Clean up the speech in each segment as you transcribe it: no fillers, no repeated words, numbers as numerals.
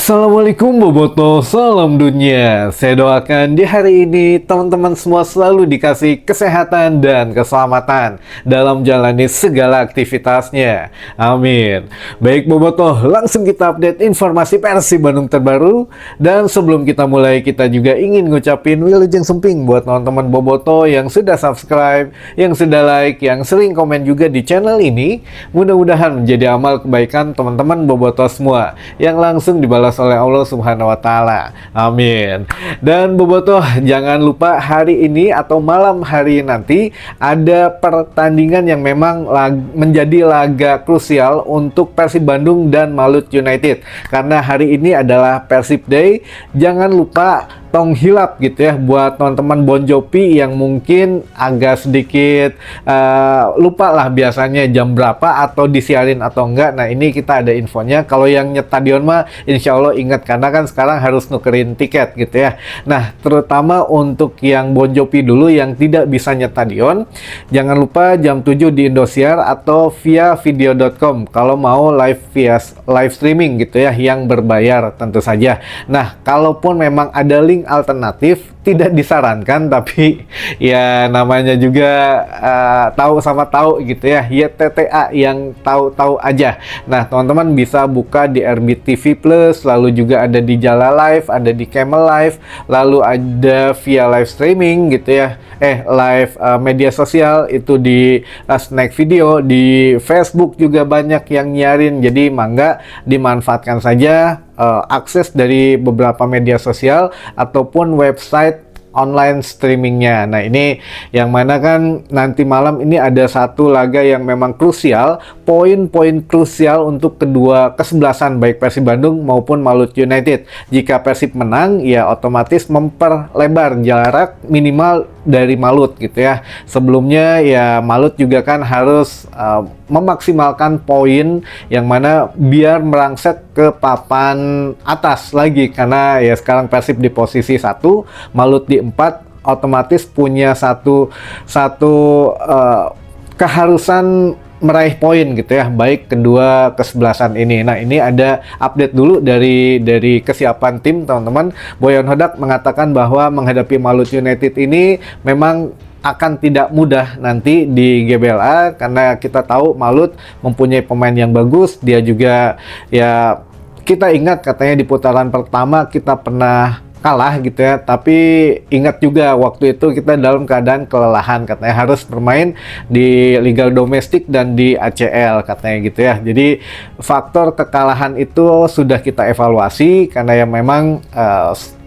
Assalamualaikum Boboto, salam dunia. Saya doakan di hari ini teman-teman semua selalu dikasih kesehatan dan keselamatan dalam jalani segala aktivitasnya. Amin. Baik Boboto, langsung kita update informasi Persib Bandung terbaru. Dan sebelum kita mulai, kita juga ingin ngucapin wilujeng sumping buat teman-teman Boboto yang sudah subscribe, yang sudah like, yang sering komen juga di channel ini. Mudah-mudahan menjadi amal kebaikan teman-teman Boboto semua yang langsung dibalas oleh Allah Subhanahu wa Ta'ala. Amin. Dan Bobotoh, jangan lupa hari ini atau malam hari nanti ada pertandingan yang memang menjadi laga krusial untuk Persib Bandung dan Malut United. Karena hari ini adalah Persib Day. Jangan lupa tong hilap gitu ya buat teman-teman Bon Jovi yang mungkin agak sedikit lupa lah biasanya jam berapa atau disiarin atau enggak. Nah ini kita ada infonya. Kalau yang stadion mah insya Allah ingat, karena kan sekarang harus nukerin tiket gitu ya. Nah terutama untuk yang Bon Jovi dulu yang tidak bisa stadion, jangan lupa jam 7 di Indosiar atau via video.com kalau mau live streaming gitu ya yang berbayar tentu saja. Nah kalaupun memang ada link alternatif, tidak disarankan, tapi ya namanya juga tahu sama tahu gitu ya, YTTA yang tahu-tahu aja. Nah teman-teman bisa buka di RBTV Plus, lalu juga ada di Jala Live, ada di Camel Live, lalu ada via live streaming gitu ya, live media sosial itu di Snack Video, di Facebook juga banyak yang nyarin. Jadi mangga dimanfaatkan saja akses dari beberapa media sosial ataupun website online streamingnya. Nah ini yang mana kan nanti malam ini ada satu laga yang memang krusial, poin-poin krusial untuk kedua kesebelasan baik Persib Bandung maupun Malut United. Jika Persib menang ya otomatis memperlebar jarak minimal dari Malut gitu ya. Sebelumnya ya Malut juga kan harus memaksimalkan poin yang mana biar merangsek ke papan atas lagi, karena ya sekarang Persib di posisi 1, Malut di 4, otomatis punya satu keharusan meraih poin gitu ya, baik kedua kesebelasan ini. Nah ini ada update dulu dari kesiapan tim teman-teman. Boyan Hodak mengatakan bahwa menghadapi Malut United ini memang akan tidak mudah nanti di GBLA, karena kita tahu Malut mempunyai pemain yang bagus. Dia juga ya kita ingat katanya di putaran pertama kita pernah kalah gitu ya, tapi ingat juga waktu itu kita dalam keadaan kelelahan, katanya harus bermain di liga domestik dan di ACL katanya gitu ya. Jadi faktor kekalahan itu sudah kita evaluasi, karena yang memang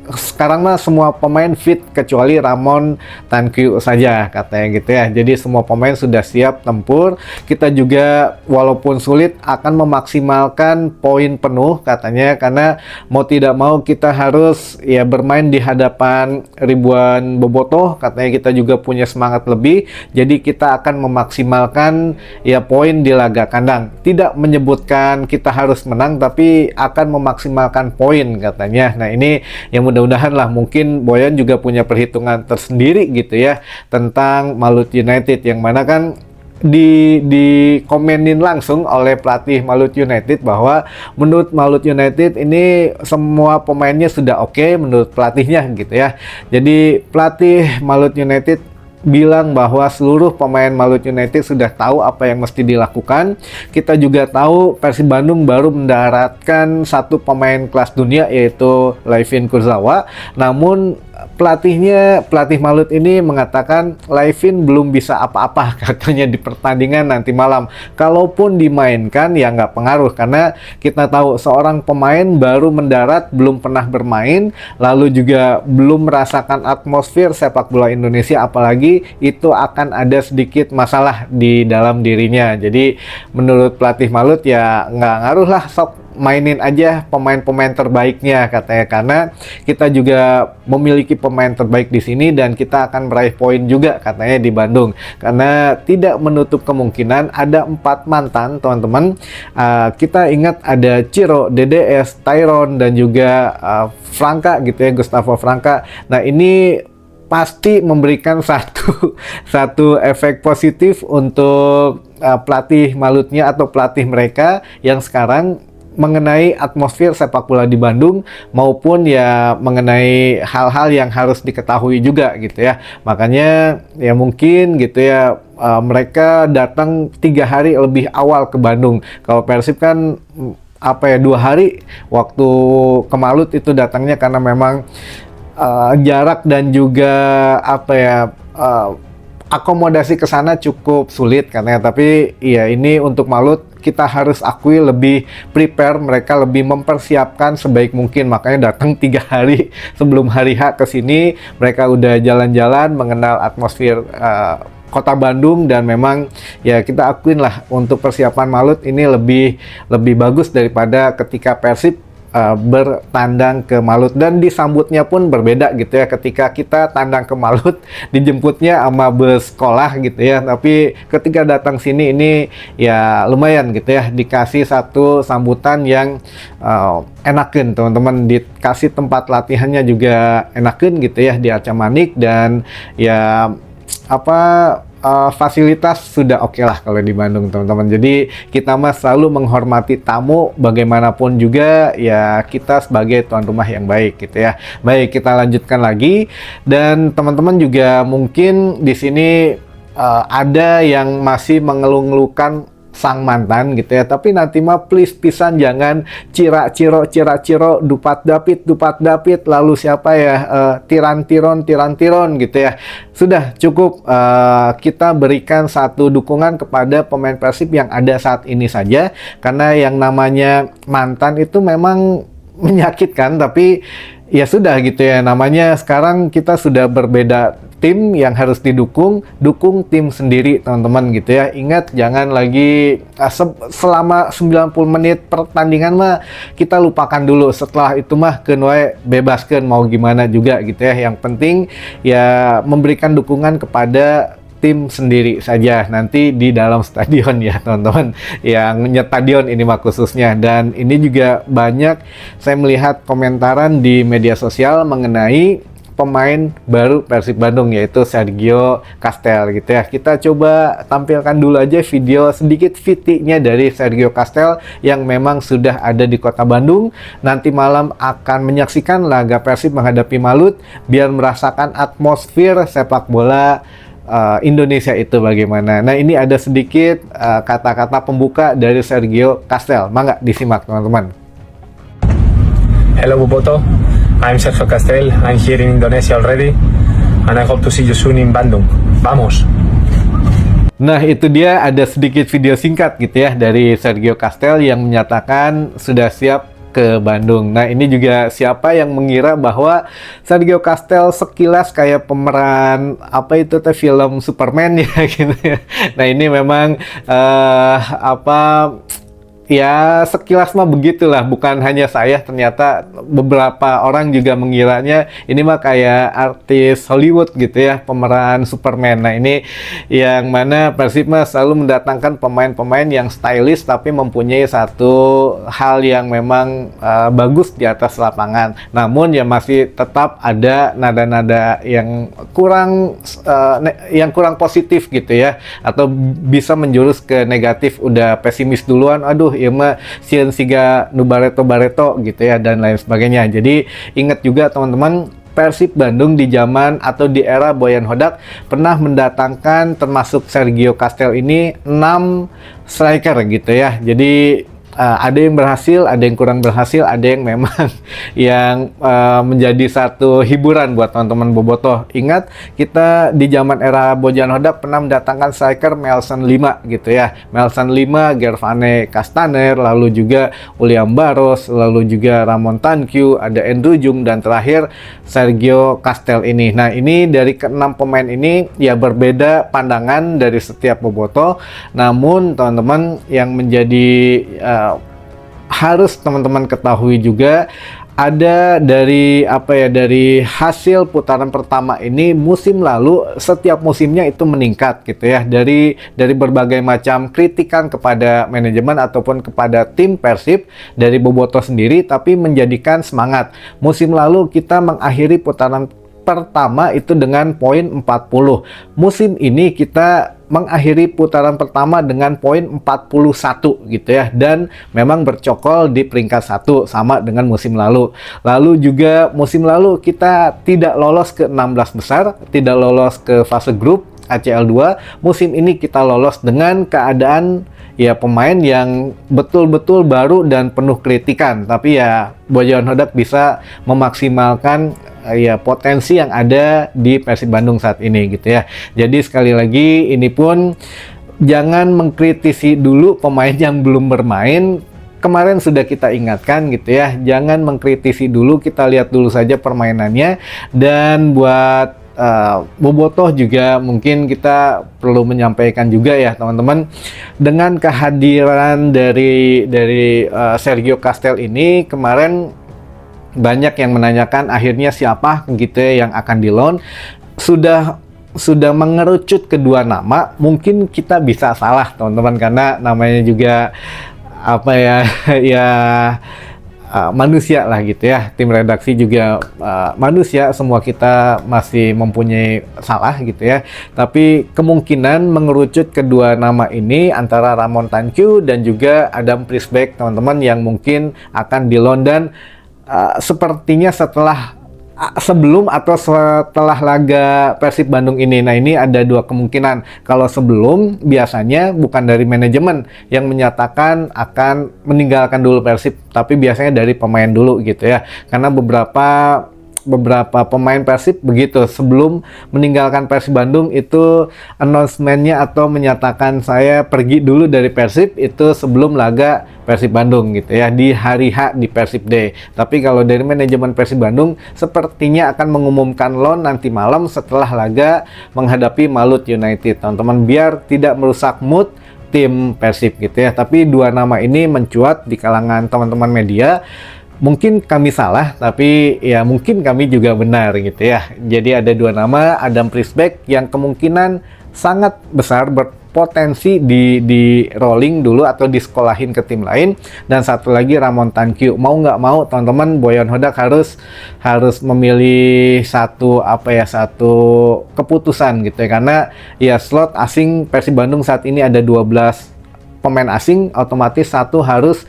sekarang mah semua pemain fit kecuali Ramon Tankyu saja katanya gitu ya. Jadi semua pemain sudah siap tempur. Kita juga walaupun sulit akan memaksimalkan poin penuh katanya, karena mau tidak mau kita harus ya bermain di hadapan ribuan bobotoh. Katanya kita juga punya semangat lebih. Jadi kita akan memaksimalkan ya poin di laga kandang. Tidak menyebutkan kita harus menang, tapi akan memaksimalkan poin katanya. Nah ini yang mudah-mudahan lah, mungkin Boyan juga punya perhitungan tersendiri gitu ya tentang Malut United, yang mana kan dikomenin langsung oleh pelatih Malut United bahwa menurut Malut United ini semua pemainnya sudah oke menurut pelatihnya gitu ya. Jadi pelatih Malut United bilang bahwa seluruh pemain Malut United sudah tahu apa yang mesti dilakukan. Kita juga tahu Persib Bandung baru mendaratkan satu pemain kelas dunia, yaitu Layvin Kurzawa. Namun pelatih Malut ini mengatakan Layvin belum bisa apa-apa katanya di pertandingan nanti malam. Kalaupun dimainkan ya nggak pengaruh, karena kita tahu seorang pemain baru mendarat, belum pernah bermain, lalu juga belum merasakan atmosfer sepak bola Indonesia, apalagi itu akan ada sedikit masalah di dalam dirinya. Jadi menurut pelatih Malut ya nggak ngaruh lah, sok mainin aja pemain-pemain terbaiknya katanya, karena kita juga memiliki pemain terbaik di sini dan kita akan meraih poin juga katanya di Bandung. Karena tidak menutup kemungkinan ada 4 mantan teman-teman. Kita ingat ada Ciro, DDS, Tyron, dan juga Franka gitu ya, Gustavo Franka. Nah ini pasti memberikan satu efek positif untuk pelatih Malutnya atau pelatih mereka yang sekarang mengenai atmosfer sepak bola di Bandung maupun ya mengenai hal-hal yang harus diketahui juga gitu ya. Makanya ya mungkin gitu ya mereka datang 3 hari lebih awal ke Bandung. Kalau Persib kan apa ya 2 hari waktu ke Malut itu datangnya karena memang jarak dan juga apa ya akomodasi ke sana cukup sulit katanya. Tapi ya ini untuk Malut kita harus akui lebih prepare, mereka lebih mempersiapkan sebaik mungkin. Makanya datang 3 hari sebelum hari H ke sini, mereka udah jalan-jalan mengenal atmosfer Kota Bandung, dan memang ya kita akuin lah untuk persiapan Malut ini lebih bagus daripada ketika Persib bertandang ke Malut, dan disambutnya pun berbeda gitu ya. Ketika kita tandang ke Malut dijemputnya sama bus sekolah gitu ya, tapi ketika datang sini ini ya lumayan gitu ya, dikasih satu sambutan yang enakeun teman-teman, dikasih tempat latihannya juga enakeun gitu ya di Arca Manik, dan ya fasilitas sudah oke lah kalau di Bandung teman-teman. Jadi kita mah selalu menghormati tamu bagaimanapun juga ya, kita sebagai tuan rumah yang baik gitu ya. Baik, kita lanjutkan lagi, dan teman-teman juga mungkin di sini ada yang masih mengeluh-ngeluhkan sang mantan gitu ya, tapi nanti mah please pisan jangan cira-ciro dupat dapit lalu siapa ya tiran-tiron gitu ya. Sudah cukup kita berikan satu dukungan kepada pemain Persib yang ada saat ini saja, karena yang namanya mantan itu memang menyakitkan, tapi ya sudah gitu ya, namanya sekarang kita sudah berbeda tim yang harus dukung tim sendiri teman-teman gitu ya. Ingat, jangan lagi selama 90 menit pertandingan mah kita lupakan dulu, setelah itu mah keun we bebaskeun mau gimana juga gitu ya. Yang penting ya memberikan dukungan kepada tim sendiri saja nanti di dalam stadion ya teman-teman, yang nyetadion ini mah khususnya. Dan ini juga banyak saya melihat komentaran di media sosial mengenai pemain baru Persib Bandung, yaitu Sergio Castel gitu ya. Kita coba tampilkan dulu aja video sedikit VT-nya dari Sergio Castel yang memang sudah ada di Kota Bandung. Nanti malam akan menyaksikan laga Persib menghadapi Malut biar merasakan atmosfer sepak bola Indonesia itu bagaimana. Nah, ini ada sedikit kata-kata pembuka dari Sergio Castel. Mangga disimak teman-teman. Hello Boboto, I'm Sergio Castel. I'm here in Indonesia already and I hope to see you soon in Bandung. Vamos! Nah, itu dia ada sedikit video singkat gitu ya dari Sergio Castel yang menyatakan sudah siap ke Bandung. Nah, ini juga siapa yang mengira bahwa Sergio Castel sekilas kayak pemeran apa itu teh film Superman ya gitu ya. Nah, ini memang ya sekilas mah begitulah, bukan hanya saya, ternyata beberapa orang juga mengiranya ini mah kayak artis Hollywood gitu ya, pemeran Superman. Nah, ini yang mana Persib mah selalu mendatangkan pemain-pemain yang stylish tapi mempunyai satu hal yang memang bagus di atas lapangan. Namun ya masih tetap ada nada-nada yang kurang positif gitu ya, atau bisa menjurus ke negatif, udah pesimis duluan, aduh ieu mah sieun siga nu bareto gitu ya, dan lain sebagainya. Jadi ingat juga teman-teman, Persib Bandung di zaman atau di era Boyan Hodak pernah mendatangkan termasuk Sergio Castel ini 6 striker gitu ya. Jadi ada yang berhasil, ada yang kurang berhasil, ada yang memang yang menjadi satu hiburan buat teman-teman bobotoh. Ingat, kita di zaman era Bojan Hodak pernah mendatangkan striker Melson 5 gitu ya. Melson 5, Gervane Castaner, lalu juga William Barros, lalu juga Ramon Tankyu, ada Andrew Jung, dan terakhir Sergio Castel ini. Nah, ini dari ke-6 pemain ini ya berbeda pandangan dari setiap bobotoh. Namun teman-teman yang menjadi harus teman-teman ketahui juga, ada dari dari hasil putaran pertama ini musim lalu, setiap musimnya itu meningkat gitu ya, dari berbagai macam kritikan kepada manajemen ataupun kepada tim Persib dari bobotoh sendiri, tapi menjadikan semangat. Musim lalu kita mengakhiri putaran pertama itu dengan poin 40. Musim ini kita mengakhiri putaran pertama dengan poin 41 gitu ya, dan memang bercokol di peringkat 1 sama dengan musim lalu. Lalu juga musim lalu kita tidak lolos ke 16 besar, tidak lolos ke fase grup ACL 2. Musim ini kita lolos dengan keadaan ya pemain yang betul-betul baru dan penuh kritikan, tapi ya Boyan Hodak bisa memaksimalkan ya potensi yang ada di Persib Bandung saat ini gitu ya. Jadi sekali lagi ini pun jangan mengkritisi dulu pemain yang belum bermain. Kemarin sudah kita ingatkan gitu ya, jangan mengkritisi dulu, kita lihat dulu saja permainannya. Dan buat Bobotoh juga mungkin kita perlu menyampaikan juga ya teman-teman, dengan kehadiran dari Sergio Castel ini kemarin banyak yang menanyakan akhirnya siapa gitu ya yang akan di-loan. Sudah mengerucut kedua nama, mungkin kita bisa salah teman-teman, karena namanya juga apa ya ya manusia lah gitu ya, tim redaksi juga manusia, semua kita masih mempunyai salah gitu ya. Tapi kemungkinan mengerucut kedua nama ini antara Ramon Tankyu dan juga Adam Prisbeck teman-teman, yang mungkin akan di-loan. Dan sepertinya sebelum atau setelah laga Persib Bandung ini. Nah, ini ada dua kemungkinan. Kalau sebelum, biasanya bukan dari manajemen yang menyatakan akan meninggalkan dulu Persib, tapi biasanya dari pemain dulu gitu ya. Karena beberapa pemain Persib begitu, sebelum meninggalkan Persib Bandung itu announcement-nya atau menyatakan saya pergi dulu dari Persib itu sebelum laga Persib Bandung gitu ya, di hari H di Persib Day. Tapi kalau dari manajemen Persib Bandung sepertinya akan mengumumkan loan nanti malam setelah laga menghadapi Malut United teman-teman, biar tidak merusak mood tim Persib gitu ya. Tapi dua nama ini mencuat di kalangan teman-teman media. Mungkin kami salah, tapi ya mungkin kami juga benar gitu ya. Jadi ada dua nama, Adam Prisbeck yang kemungkinan sangat besar berpotensi di rolling dulu atau disekolahin ke tim lain, dan satu lagi Ramon Tankyu. Mau nggak mau teman-teman, Boyan Hodak harus memilih satu keputusan gitu ya, karena ya slot asing Persib Bandung saat ini ada 12 pemain asing, otomatis satu harus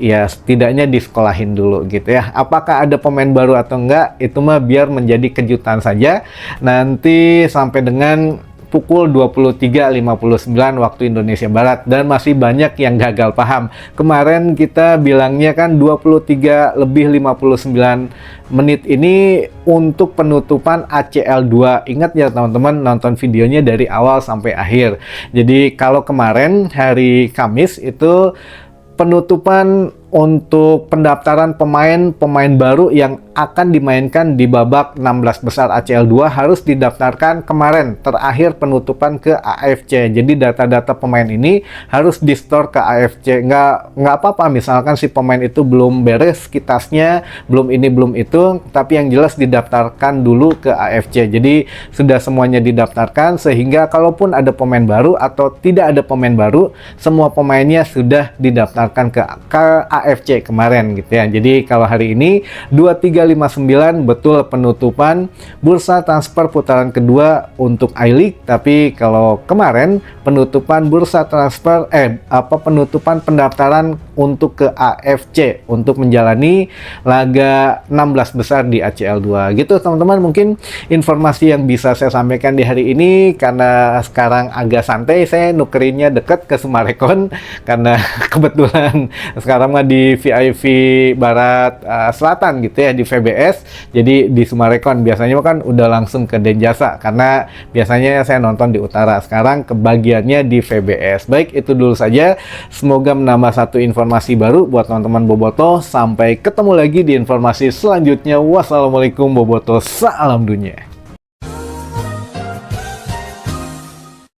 ya setidaknya disekolahin dulu gitu ya. Apakah ada pemain baru atau enggak, itu mah biar menjadi kejutan saja nanti sampai dengan pukul 23.59 waktu Indonesia Barat. Dan masih banyak yang gagal paham. Kemarin kita bilangnya kan 23 lebih 59 menit ini untuk penutupan ACL 2. Ingat ya teman-teman, nonton videonya dari awal sampai akhir. Jadi kalau kemarin hari Kamis itu penutupan untuk pendaftaran pemain baru yang akan dimainkan di babak 16 besar ACL 2 harus didaftarkan kemarin, terakhir penutupan ke AFC. Jadi data-data pemain ini harus di-store ke AFC. Nggak apa-apa misalkan si pemain itu belum beres kitasnya, belum ini belum itu, tapi yang jelas didaftarkan dulu ke AFC. Jadi sudah semuanya didaftarkan, sehingga kalaupun ada pemain baru atau tidak ada pemain baru, semua pemainnya sudah didaftarkan ke AFC kemarin gitu ya. Jadi kalau hari ini 23.59 betul penutupan bursa transfer putaran kedua untuk I-League, tapi kalau kemarin penutupan bursa transfer penutupan pendaftaran untuk ke AFC untuk menjalani laga 16 besar di ACL 2 gitu teman-teman. Mungkin informasi yang bisa saya sampaikan di hari ini, karena sekarang agak santai, saya nukerinnya deket ke Sumarekon karena kebetulan sekarang mah di VIP Barat Selatan gitu ya, di VBS. Jadi di Sumarekon biasanya kan udah langsung ke Denjasa, karena biasanya saya nonton di utara. Sekarang kebagiannya di VBS. Baik, itu dulu saja. Semoga menambah satu informasi baru buat teman-teman Bobotoh. Sampai ketemu lagi di informasi selanjutnya. Wassalamualaikum Bobotoh, salam dunia.